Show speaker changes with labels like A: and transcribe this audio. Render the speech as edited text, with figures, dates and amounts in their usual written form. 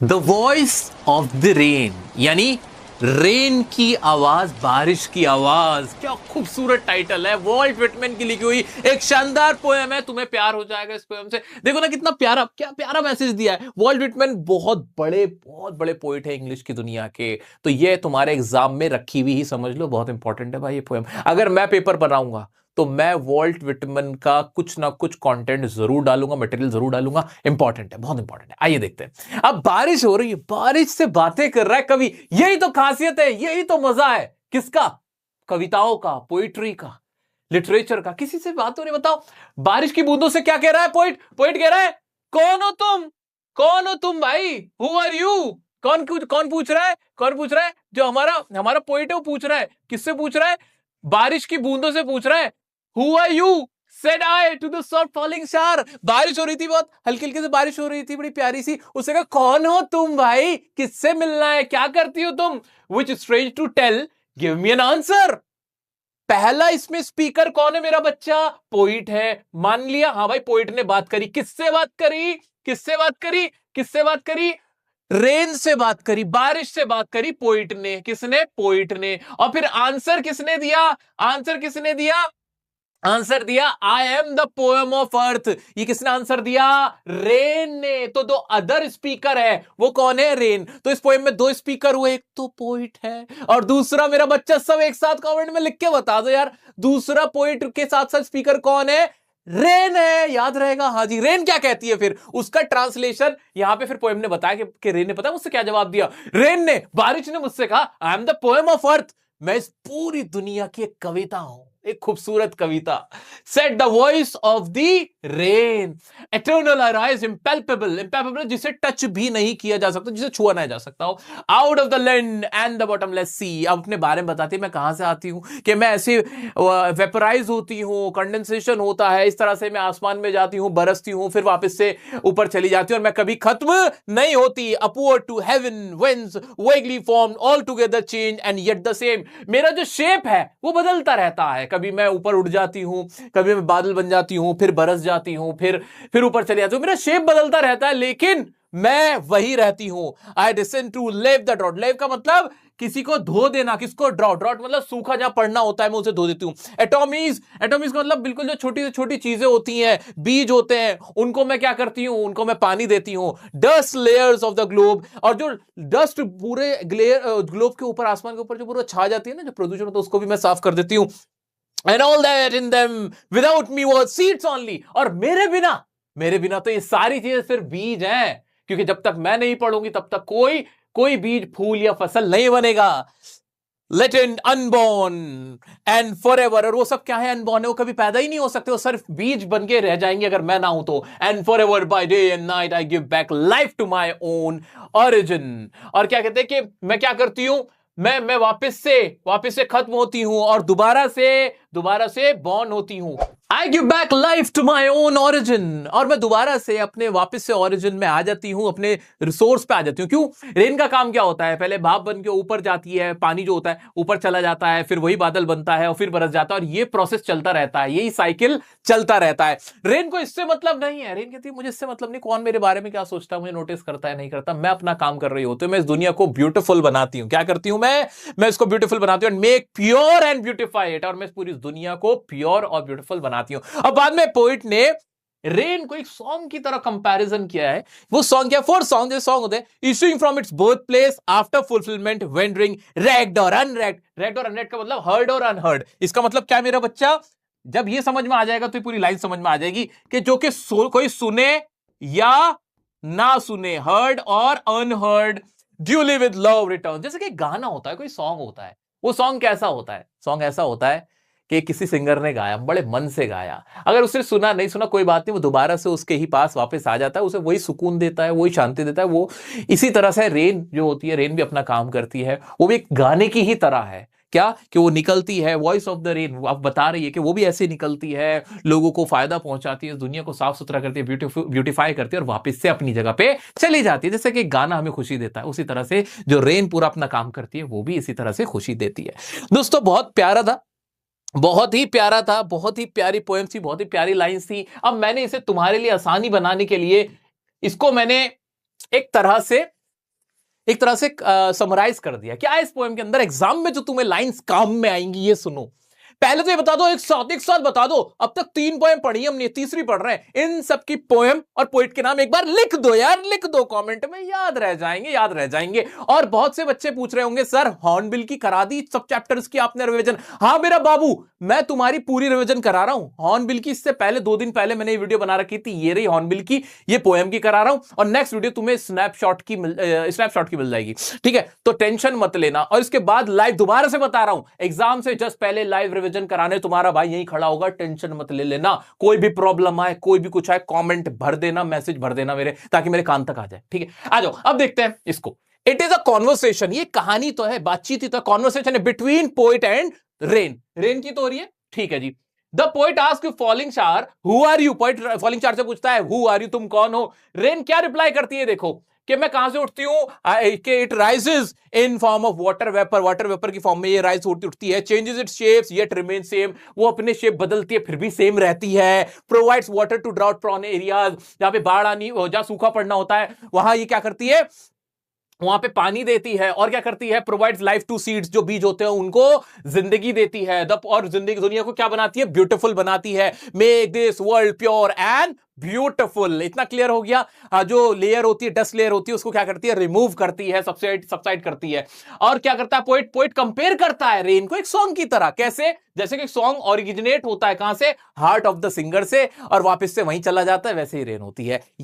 A: The voice of the rain, यानी rain की आवाज, बारिश की आवाज। क्या खूबसूरत टाइटल है, वॉल्ट व्हिटमैन की लिखी हुई एक शानदार पोएम है। तुम्हें प्यार हो जाएगा इस पोएम से। देखो ना कितना प्यारा, क्या प्यारा मैसेज दिया है। वॉल्ट व्हिटमैन बहुत बड़े पोइट है इंग्लिश की दुनिया के। तो ये तुम्हारे एग्जाम में रखी हुई ही समझ लो, बहुत इंपॉर्टेंट है भाई ये पोएम। अगर मैं पेपर बनाऊंगा तो मैं वॉल्ट व्हिटमैन का कुछ ना कुछ कंटेंट जरूर डालूंगा, मटेरियल जरूर डालूंगा। इंपॉर्टेंट है, बहुत इंपॉर्टेंट है। आइए देखते हैं। अब बारिश हो रही है, बारिश से बातें कर रहा है कवि। यही तो खासियत है, यही तो मजा है। किसका? कविताओं का, पोइट्री का, लिटरेचर का। किसी से बात हो रही, बताओ। बारिश की बूंदों से क्या कह रहा है पोइट? पोइट कह रहा है, कौन हो तुम? कौन हो तुम भाई? Who are you? कौन पूछ रहा है? कौन पूछ रहा है? जो हमारा हमारा पोइट है वो पूछ रहा है। किससे पूछ रहा है? बारिश की बूंदों से पूछ रहा है। Who are you? Said I to the soft falling shower. बारिश हो रही थी, बहुत हल्की हल्की से बारिश हो रही थी, बड़ी प्यारी सी। उसने कहा, कौन हो तुम भाई? किससे मिलना है? क्या करती हो तुम? Which strange to tell, give me an answer. पहला इसमें स्पीकर कौन है मेरा बच्चा? पोइट है। मान लिया, हाँ भाई पोइट ने बात करी। किससे बात करी? किससे बात करी? किससे बात करी? रेन से बात करी, बारिश से बात करी पोइट ने। किसने? पोइट ने। और फिर आंसर किसने दिया? आंसर किसने दिया? आंसर दिया, I am the poem of earth. ये किसने आंसर दिया? रेन ने। तो दो अदर स्पीकर है, वो कौन है? रेन। तो इस पोएम में दो स्पीकर हुए, एक तो पोइट है और दूसरा मेरा बच्चा। सब एक साथ कमेंट में लिख के बता दो यार, दूसरा पोइट के साथ साथ स्पीकर कौन है? रेन है। याद रहेगा? हाँ जी। रेन क्या कहती है फिर? उसका ट्रांसलेशन यहां पे फिर पोएम ने बताया कि रेन ने, पता है मुझसे क्या जवाब दिया? रेन ने, बारिश ने मुझसे कहा, I am the poem of earth. मैं इस पूरी दुनिया की एक कविता हूं, एक खूबसूरत कविता। Said the voice of the rain, eternal arise, impalpable, impalpable जिसे टच भी नहीं किया जा सकता, जिसे छुआ नहीं जा सकता हो। Out of the land and the bottomless sea. अब अपने बारे में बताती है, मैं कहां से आती हूं, कि मैं ऐसे वेपराइज होती हूं, कंडेंसेशन होता है, इस तरह से मैं आसमान में जाती हूं, बरसती हूं, फिर वापस से ऊपर चली जाती हूं, और मैं कभी खत्म नहीं होती। Upward to heaven, winds vaguely formed, all together change and yet the same। मेरा जो शेप है वो बदलता रहता है। कभी मैं ऊपर उड़ जाती हूं, कभी मैं बादल बन जाती हूं, फिर बरस जाती हूं, फिर ऊपर चली जाती हूं। मेरा शेप बदलता रहता है, लेकिन मैं वही रहती हूं। आई डिसेंड टू लेव द ड्रॉट। लेव का मतलब किसी को धो देना। किसको? ड्रॉट। ड्रॉट मतलब सूखा, जहां पड़ना होता है मैं उसे धो देती हूं। एटॉमीज, एटॉमीज का मतलब बिल्कुल जो छोटी से छोटी चीजें होती हैं, बीज होते हैं, उनको मैं क्या करती हूं? उनको मैं पानी देती हूं। Dust layers of the globe, और जो डस्ट पूरे ग्लोब के ऊपर, आसमान के ऊपर जो पूरा छा जाती है ना, जो प्रदूषण होता है, उसको भी मैं साफ कर देती हूं। And all that in them without me was seeds only. और मेरे बिना तो ये सारी चीजें सिर्फ बीज हैं, क्योंकि जब तक मैं नहीं पढ़ूंगी तब तक कोई कोई बीज, फूल या फसल नहीं बनेगा। Latent unborn and forever. और वो सब क्या है? अनबॉर्न है, वो कभी पैदा ही नहीं हो सकते, वो सिर्फ बीज बन के रह जाएंगे अगर मैं ना हूं तो। And forever by day and night I give back life to my own origin. और क्या कहते हैं कि मैं क्या करती हूं? मैं वापस से खत्म होती हूं और दोबारा से बॉर्न होती हूं। I give back life to my own origin. और मैं दोबारा से अपने वापस से ओरिजिन में आ जाती हूं, अपने रिसोर्स पे आ जाती हूं। क्यों? रेन का काम क्या होता है? पहले भाप बन के ऊपर जाती है, पानी जो होता है ऊपर चला जाता है, फिर वही बादल बनता है और फिर बरस जाता है, और ये प्रोसेस चलता रहता है, यही साइकिल चलता रहता है। रेन को इससे मतलब नहीं है। रेन कहती है, मुझे इससे मतलब नहीं, कौन मेरे बारे में क्या सोचता है, मुझे नोटिस करता है नहीं करता, मैं अपना काम कर रही होती हूँ। मैं इस दुनिया को ब्यूटीफुल बनाती हूँ। क्या करती हूं मैं इसको ब्यूटीफुल बनाती हूँ, make pure and beautify it. और मैं पूरी दुनिया को प्योर और ब्यूटीफुल बनाती हूँ। अब बाद में पोइट ने रेन को एक सॉन्ग की तरह कंपैरिजन किया है। वो सॉन्ग क्या? 4 सॉन्ग, जो सॉन्ग होते हैं, issuing from its birth place after fulfilment, wandering ragged और अनरैग्ड। रैग्ड और अनरैग्ड का मतलब हर्ड और अनहर्ड। इसका मतलब क्या मेरा बच्चा? जब ये समझ में आ जाएगा तो पूरी लाइन समझ में आ जाएगी कि जो कि कोई सुने या ना सुने, हर्ड और unheard, duly with love return. जैसे कि गाना होता है, कोई सॉन्ग होता है, वो सॉन्ग कैसा होता है? सॉन्ग ऐसा होता है कि किसी सिंगर ने गाया, बड़े मन से गाया, अगर उसने सुना नहीं सुना कोई बात नहीं, वो दोबारा से उसके ही पास वापस आ जाता है, उसे वही सुकून देता है, वही शांति देता है। वो इसी तरह से रेन जो होती है, रेन भी अपना काम करती है, वो भी एक गाने की ही तरह है। क्या? कि वो निकलती है, वॉइस ऑफ द रेन, अब बता रही है कि वो भी ऐसे निकलती है, लोगों को फायदा पहुंचाती है, दुनिया को साफ सुथरा करती है, ब्यूटीफाई करती है, और वापस से अपनी जगह पे चली जाती है। जैसे कि गाना हमें खुशी देता है, उसी तरह से जो रेन पूरा अपना काम करती है, वो भी इसी तरह से खुशी देती है। दोस्तों बहुत प्यारा था, बहुत ही प्यारा था, बहुत ही प्यारी पोएम थी, बहुत ही प्यारी लाइंस थी। अब मैंने इसे तुम्हारे लिए आसानी बनाने के लिए इसको मैंने एक तरह से एक तरह से समराइज कर दिया। क्या है इस पोएम के अंदर? एग्जाम में जो तुम्हें लाइंस काम में आएंगी ये सुनो। पहले तो ये बता दो, एक साथ बता दो। अब तक 3 पोएम पढ़ी, हमने तीसरी पढ़ रहे हैं। इन सब की पोएम और पोइट के नाम एक बार लिख दो यार, लिख दो कमेंट में, याद रह जाएंगे, याद रह जाएंगे। और बहुत से बच्चे पूछ रहे होंगे सर हॉर्नबिल की करा दी सब चैप्टर्स की आपने रिवीजन? हाँ मेरा बाबू, मैं तुम्हारी पूरी रिवीजन करा रहा हूं। हॉर्नबिल की इससे पहले 2 दिन पहले मैंने ये वीडियो बना रखी थी, ये रही हॉर्नबिल की, ये पोएम की करा रहा हूं। और नेक्स्ट वीडियो तुम्हें स्नैपशॉट की मिल जाएगी, ठीक है? तो टेंशन मत लेना। और इसके बाद लाइव दोबारा से बता रहा हूं, एग्जाम से जस्ट पहले लाइव रिवीजन कराने तुम्हारा भाई यहीं खड़ा होगा, टेंशन मत ले लेना। कोई भी प्रॉब्लम आए, कोई भी कुछ आए, कमेंट भर देना, मैसेज भर देना मेरे, ताकि मेरे कान तक आ जाए, ठीक है? आ जाओ, अब देखते हैं इसको। इट इज अ कॉन्वर्सेशन, ये कहानी तो है, बातचीत ही तो, कॉन्वर्सेशन है between poet and rain. Rain की तो हो रही है, ठीक है जी। The poet ask you falling star who are you. Poet falling star से पूछता है हु आर यू, तुम कौन हो? रेन क्या रिप्लाई करती है देखो, कि मैं कहां से उठती हूं, कि it rises in form of water vapour, water vapour की फॉर्म में ये राइज उठती है। Changes it's shapes yet remain same, वो अपने शेप बदलती है फिर भी सेम रहती है। Provides water to drought prone areas, जहां पे बाढ़ आनी, जहां सूखा पड़ना होता है, वहां ये क्या करती है, वहां पे पानी देती है। और क्या करती है, प्रोवाइड्स लाइफ टू सीड्स, जो बीज होते हैं उनको जिंदगी देती है। और जिंदगी, दुनिया को क्या बनाती है, ब्यूटीफुल बनाती है। Make this world pure and beautiful. इतना क्लियर हो गया। जो लेयर होती है, डस्ट लेयर होती है, उसको क्या करती है, रिमूव करती है, सबसाइड करती है। और क्या करता है पोइट कंपेयर करता है रेन को एक सॉन्ग की तरह। कैसे? जैसे कि सॉन्ग ओरिजिनेट होता है कहां से, हार्ट ऑफ द सिंगर से, और वापस से वहीं चला जाता है, वैसे ही रेन होती है।